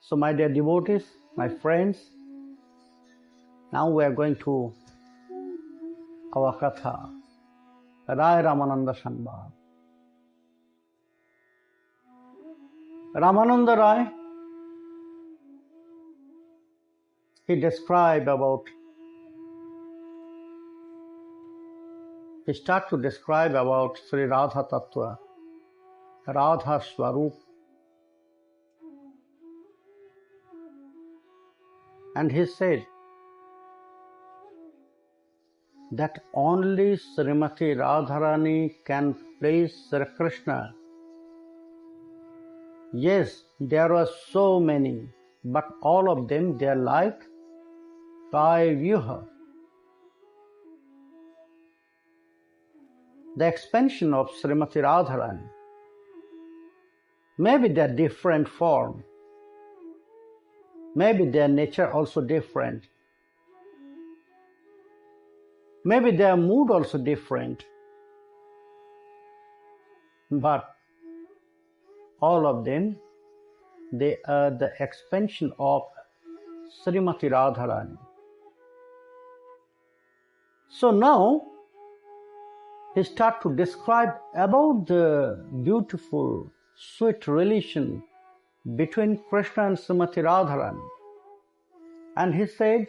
So my dear devotees, my friends, now we are going to our Katha, Raya Ramananda Sanbad. Ramananda Raya, he start to describe about Sri Radha Tattva, Radha Swarup. And he said that only Srimati Radharani can please Sri Krishna. Yes, there are so many, but all of them, they are like Kaya Vyuha. The expansion of Srimati Radharani. Maybe they are different form. Maybe their nature also different. Maybe their mood also different. But all of them, they are the expansion of Srimati Radharani. So now, he start to describe about the beautiful, sweet relation between Krishna and Srimati Radharani. And he said,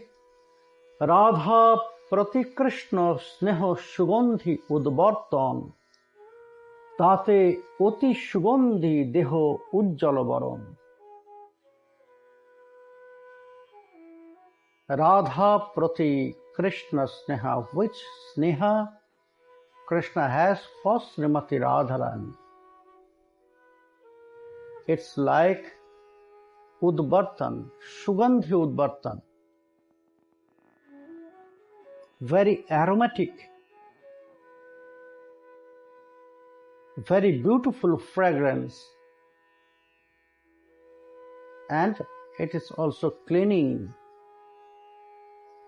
Radha prati Krishna sneho sugandhi udvartan tate oti sugandhi deho ujjalabaram. Radha prati Krishna sneha, which sneha Krishna has for Srimati Radharani. It's like Udvartan, Sugandhi Udvartan. Very aromatic, very beautiful fragrance. And it is also cleaning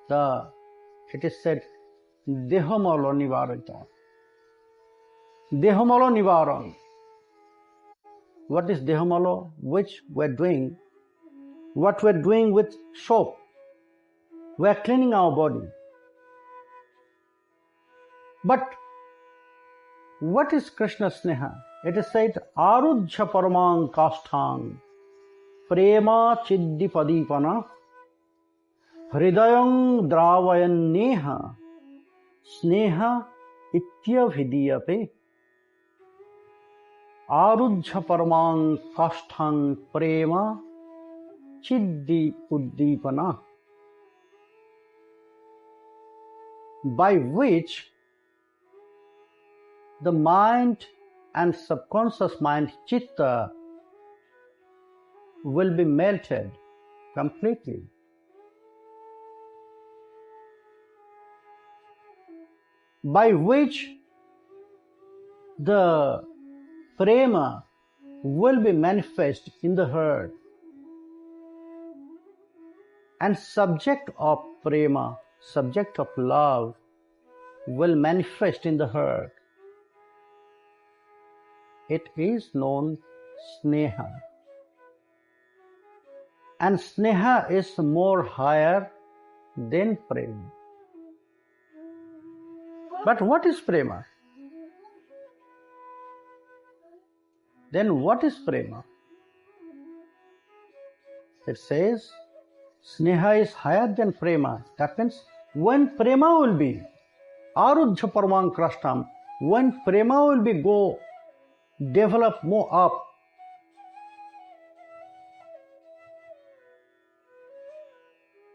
it is said, Dehamala Nivarita. Dehamala Nivaran. What is Dehamala? Which we're doing, what we're doing with soap. We're cleaning our body. But what is Krishna Sneha? It is said, Arujha Paramang Kasthang Prema Chiddhi Padipana Hridayang Dravayan Neha Sneha Ityavidiyate. Arujha Paramang Kasthang Prema Chiddhi Uddipana, by which the mind and subconscious mind, chitta, will be melted completely. By which the prema will be manifest in the heart. And subject of prema, subject of love, will manifest in the heart. It is known sneha. And sneha is more higher than prema. But what is prema? Then what is prema? It says, sneha is higher than prema. That means when prema will be, arujha paramang krashtam, when prema will be develop more up,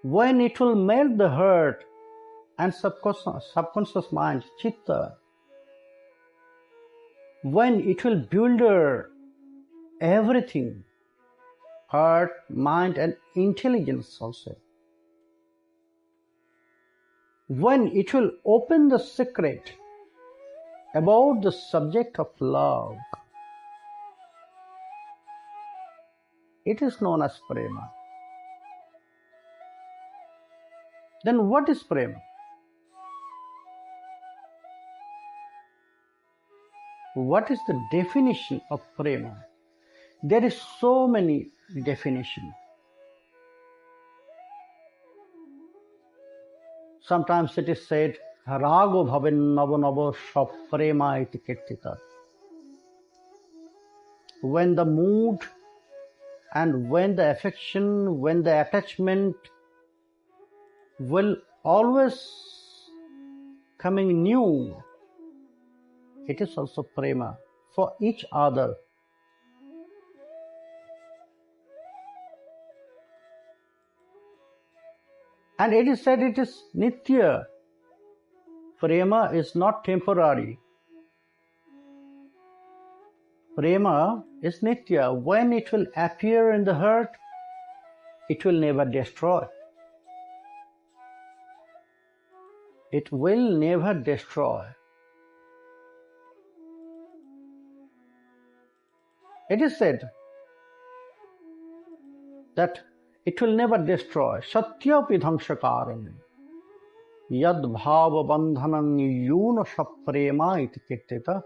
when it will melt the heart and subconscious mind, chitta, when it will build everything, heart, mind and intelligence also, when it will open the secret about the subject of love, it is known as prema. Then what is prema? What is the definition of prema? There is so many definitions. Sometimes it is said, Rago bhaven navo navo sab prema iti kirtita. When the mood and when the affection, when the attachment will always coming new, it is also prema for each other. And it is said it is nitya. Prema is not temporary. Prema is nitya. When it will appear in the heart, it will never destroy. It will never destroy. It is said that it will never destroy. Satyapi dhangsakarini. Yad bhava bandhanam yuna saprema iti kirtita.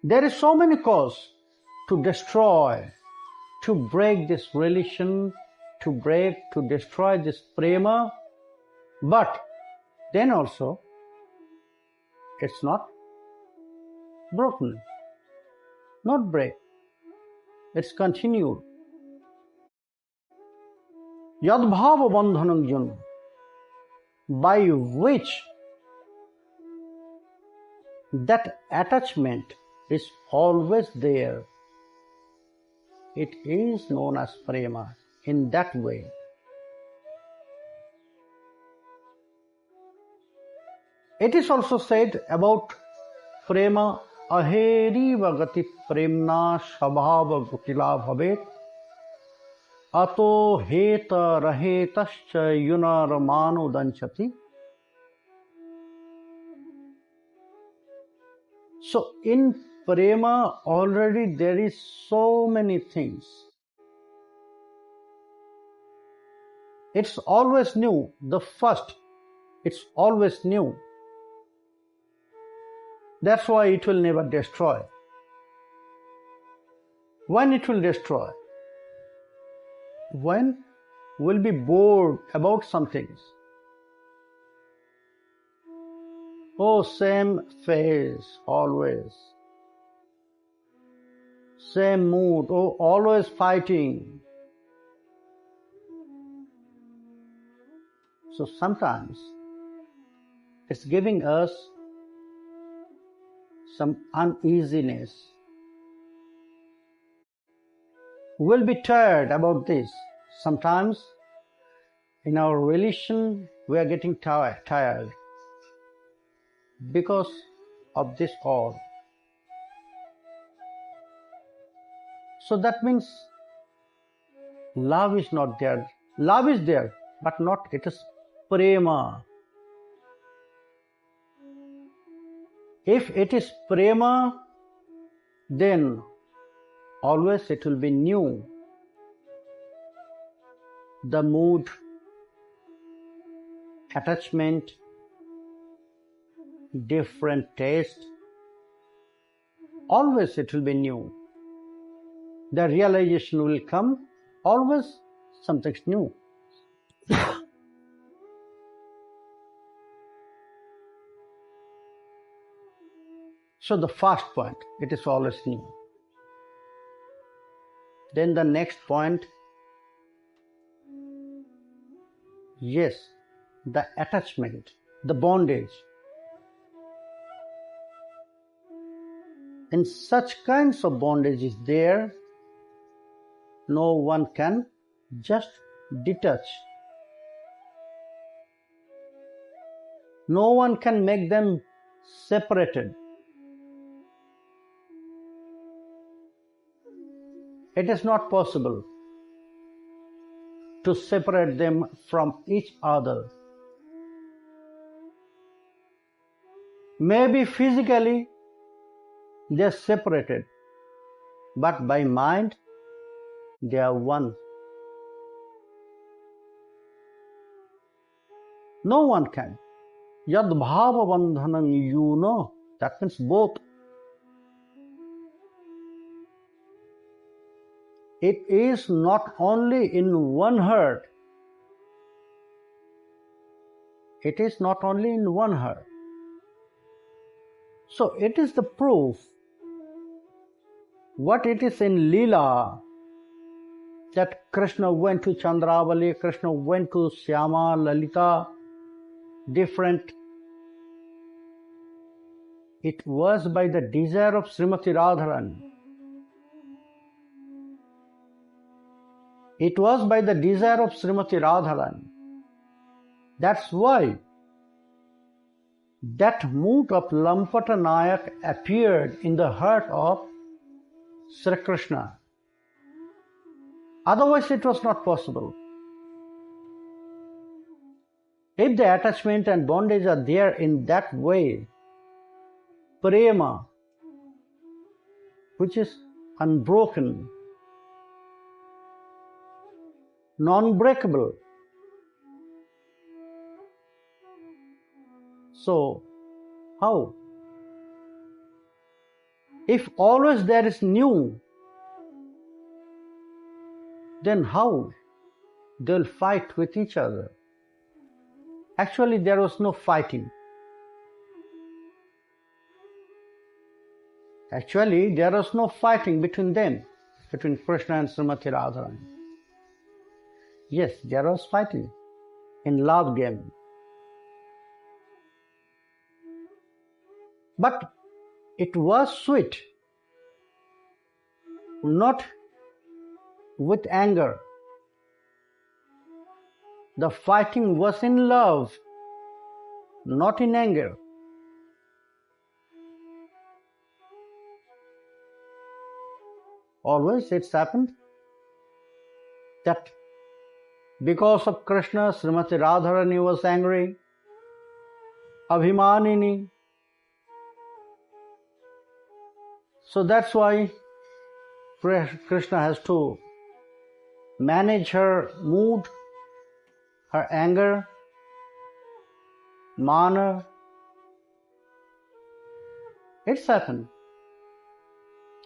There is so many causes to destroy, to break this relation, to destroy this prema, but then also it's not broken, not break. It's continued. Yadbhava bandhanam yun, by which that attachment is always there. It is known as prema in that way. It is also said about prema, aheri vagati premna shabhava gutila bhavet ato heta rahetascha yunaramano danchati. So in prema already there is so many things. It's always new. The first, it's always new. That's why it will never destroy. When it will destroy? When we'll be bored about some things. Oh, same face, always. Same mood, oh, always fighting. So sometimes it's giving us some uneasiness. We'll be tired about this. Sometimes in our relation we are getting tired because of this all. So that means love is not there. Love is there, but not, it is prema. If it is prema, then always it will be new. The mood, attachment, different taste, always it will be new. The realization will come, always something's new. So the first point, it is always new. Then the next point, yes, the attachment, the bondage. And such kinds of bondage is there, no one can just detach. No one can make them separated. It is not possible to separate them from each other. Maybe physically they are separated, but by mind they are one. No one can. Yad bhava bandhanam, that means both. it is not only in one heart. It is not only in one heart. So it is the proof what it is in Leela, that Krishna went to Chandravali, Krishna went to Syama, Lalita, different. It was by the desire of Srimati Radharani. It was by the desire of Srimati Radharani. That's why that mood of Lampata Nayak appeared in the heart of Sri Krishna. Otherwise it was not possible. If the attachment and bondage are there in that way, prema, which is unbroken, non-breakable. So, how? If always there is new, then how they'll fight with each other? Actually, there was no fighting. Actually, there was no fighting between them, between Krishna and Srimati Radharani. Yes, there was fighting in love game. But it was sweet, not with anger. The fighting was in love, not in anger. Always it's happened that because of Krishna, Srimati Radharani was angry, Abhimanini. So that's why Krishna has to manage her mood, her anger, mana. It's happened.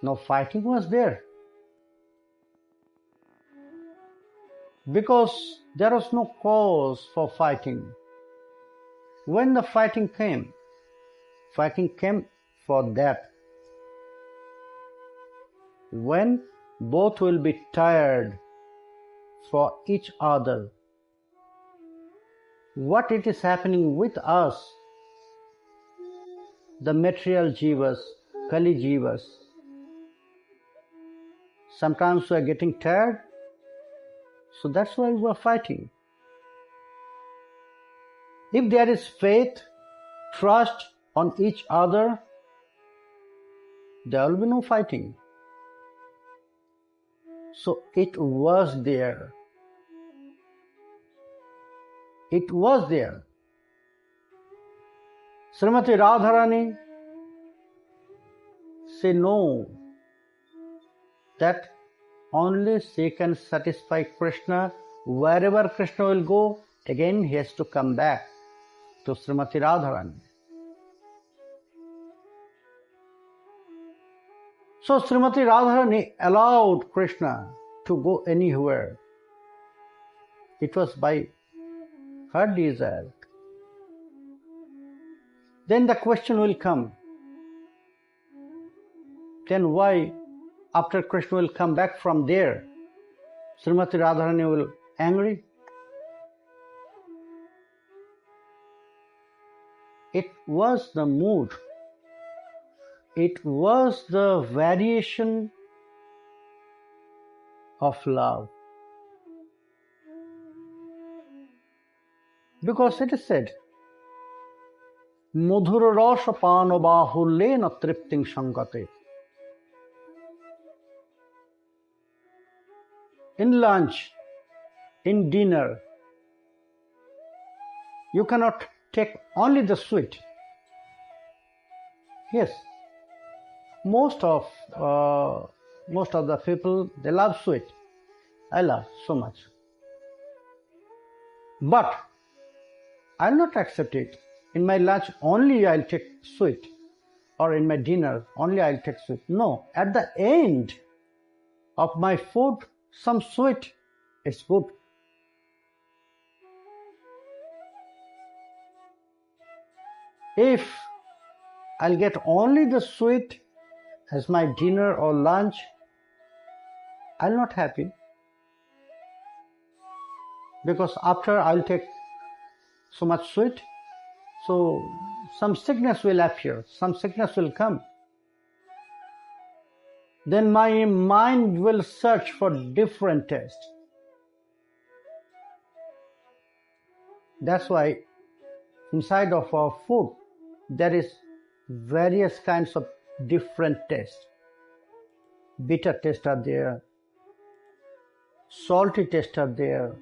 No fighting was there. Because there was no cause for fighting. When the fighting came for that. When both will be tired for each other. What it is happening with us, the material jivas, Kali jivas. Sometimes we are getting tired, so that's why we are fighting. If there is faith, trust on each other, there will be no fighting. So it was there. It was there. Srimati Radharani said no, that only she can satisfy Krishna. Wherever Krishna will go, again he has to come back to Srimati Radharani. So Srimati Radharani allowed Krishna to go anywhere. It was by her desire. Then the question will come, then why after Krishna will come back from there, Srimati Radharani will angry? It was the mood. It was the variation of love. Because it is said, Madhura rasa pano bahullena tripting shankate. In lunch, in dinner, you cannot take only the sweet. Yes, most of the people, they love sweet. I love so much. But I'll not accept it. In my lunch only I'll take sweet, or in my dinner only I'll take sweet. No, at the end of my food some sweet, it's good. If I'll get only the sweet as my dinner or lunch, I'll not happy, because after I'll take so much sweet, so some sickness will appear, some sickness will come. Then my mind will search for different taste. That's why inside of our food there is various kinds of different taste. Bitter taste are there, salty taste are there,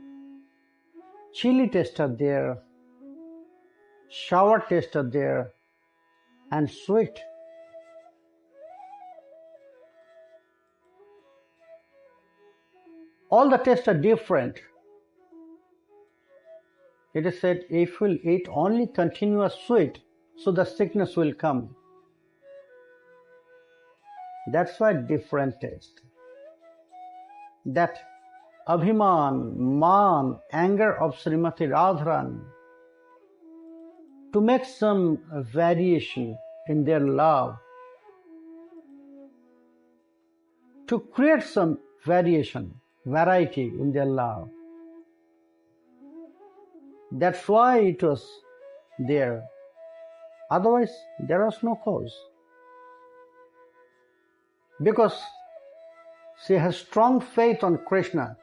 chili taste are there, sour taste are there, and sweet. All the tastes are different. It is said, if we'll eat only continuous sweet, so the sickness will come. That's why different taste. That Abhiman, Man, anger of Srimati Radharani, to make some variation in their love, to create some variation, variety in their love. That's why it was there. Otherwise, there was no cause. Because she has strong faith on Krishna.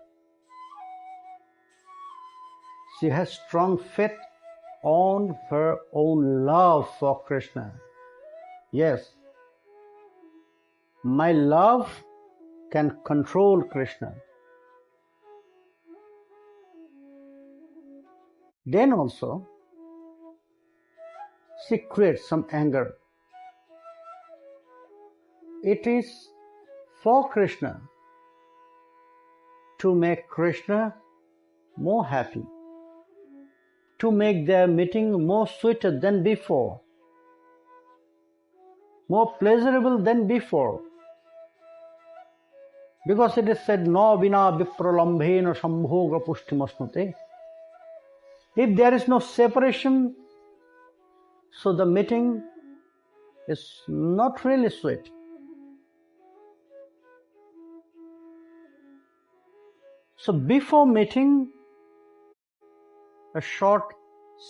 She has strong faith on her own love for Krishna. Yes, my love can control Krishna. Then also, she creates some anger. It is for Krishna, to make Krishna more happy, to make their meeting more sweeter than before, more pleasurable than before. Because it is said, no vina vipralambhena sambhoga pushtimasnute. If there is no separation, so the meeting is not really sweet. So before meeting, a short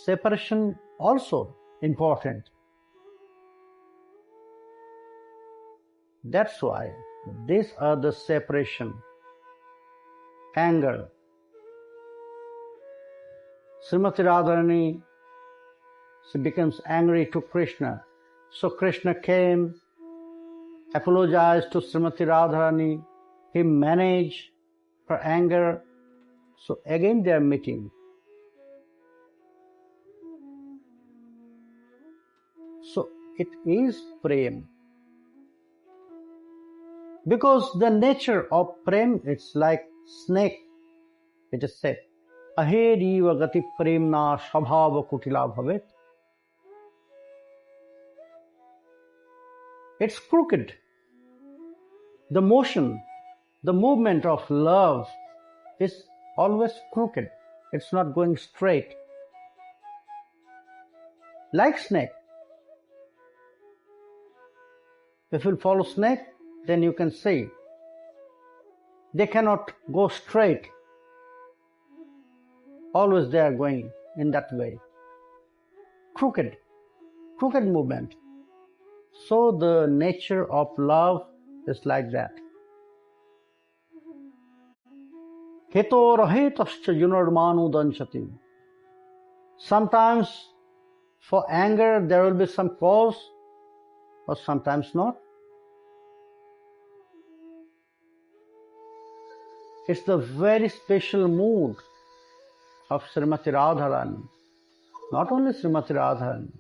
separation also important. That's why these are the separation, anger. Srimati Radharani, she becomes angry to Krishna. So Krishna came, apologized to Srimati Radharani. He managed her anger. So again they are meeting. So it is prem. Because the nature of prem, it's like snake. It is said, aheriva gati premna svabhava kutila bhavet. It's crooked. The motion, the movement of love is always crooked. It's not going straight. Like snake. If you follow snake, then you can see they cannot go straight. Always they are going in that way. Crooked movement. So the nature of love is like that. Heto rahetascha yunarmanu danchati. Sometimes for anger there will be some cause, or sometimes not. It's the very special mood of Srimati Radharani. Not only Srimati Radharani,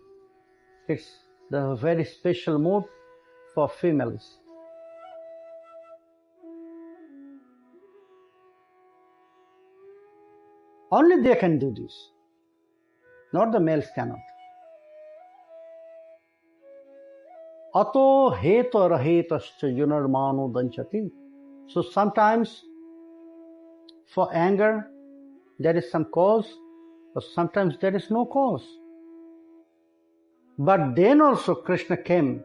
it's the very special mood for females. Only they can do this. Not the males cannot. Ato heta rahetascha yunarmano danchati. So sometimes for anger there is some cause, or sometimes there is no cause. But then also Krishna came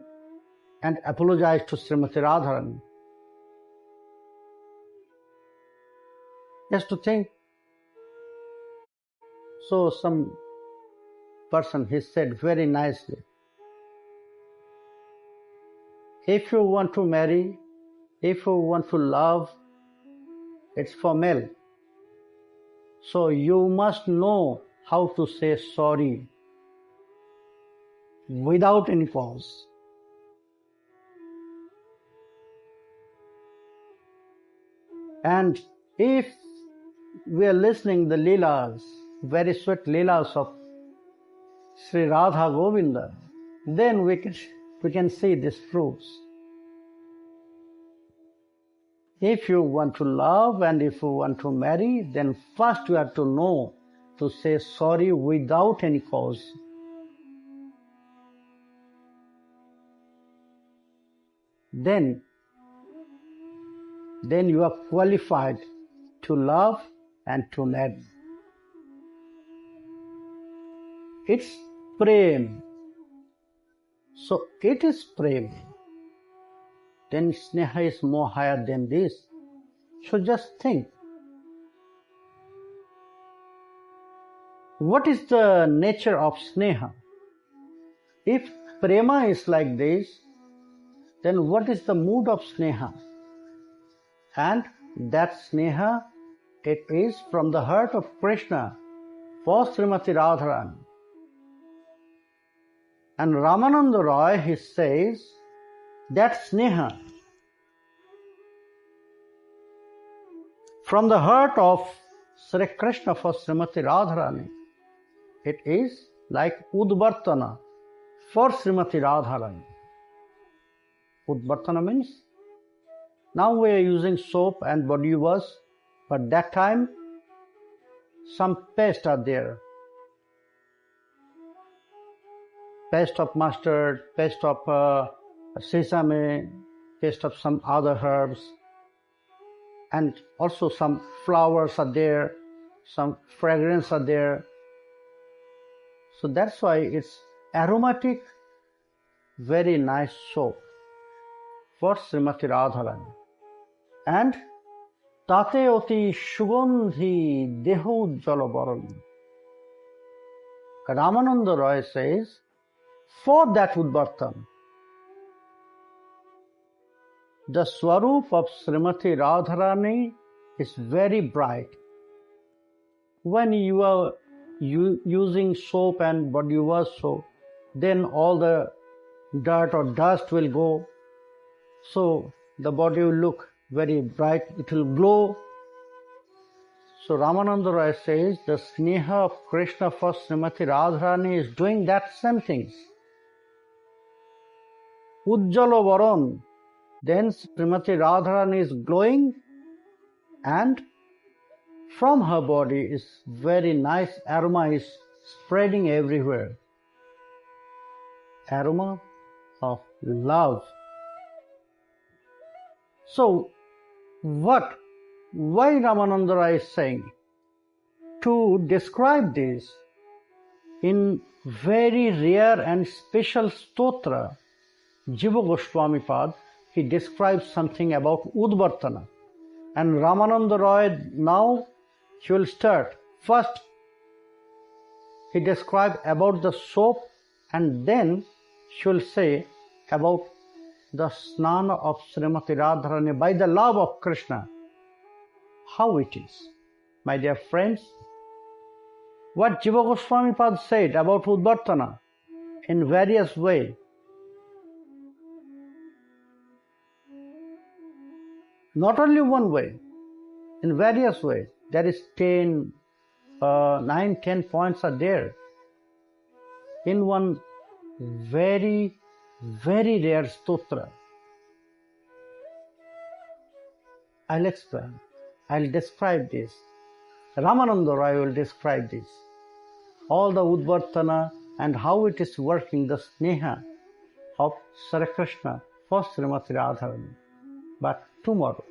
and apologized to Srimati Radharani. Just to think. So some person, he said very nicely, if you want to marry, if you want to love, it's for male. So you must know how to say sorry without any cause. And if we are listening the Leelas, very sweet Leelas of Sri Radha Govinda, then we can see this proves. If you want to love and if you want to marry, then first you have to know to say sorry without any cause. Then you are qualified to love and to marry. It's prem. So it is prem. Then sneha is more higher than this. So just think. What is the nature of sneha? If prema is like this, then what is the mood of sneha? And that sneha, it is from the heart of Krishna for Srimati Radharani. And Ramananda Raya, he says that sneha from the heart of Sri Krishna for Srimati Radharani, it is like Udvartana for Srimati Radharani. Udvartana means now we are using soap and body wash, but that time some paste are there. Paste of mustard, paste of sesame, paste of some other herbs, and also some flowers are there, some fragrance are there. So that's why it's aromatic, very nice soap for Srimati Radharani. And tate oti sugandhi deho jalabaran. Ramananda Raya says, for that Udvartan, the Swarup of Srimati Radharani is very bright. When you are using soap and body wash soap, then all the dirt or dust will go. So the body will look very bright, it will glow. So Ramananda Raya says the sneha of Krishna for Srimati Radharani is doing that same things. Ujjalo varon, then Srimati Radharani is glowing, and from her body is very nice aroma is spreading everywhere. Aroma of love. So why Ramananda Raya is saying? To describe this in very rare and special stotra, Jiva Goswami Pad, he describes something about Udvartana. And Ramananda Raya now, he will start. First, he describes about the soap, and then he will say about the snana of Srimati Radharani by the love of Krishna. How it is. My dear friends, what Jiva Goswami Pad said about Udvartana in various ways. Not only one way, in various ways. There is 9, 10 points are there. In one very, very rare stotra. I'll explain. I'll describe this. Ramananda Raya will describe this. All the Udvartana and how it is working, the sneha of Sri Krishna for Srimati Radharani. But tomorrow,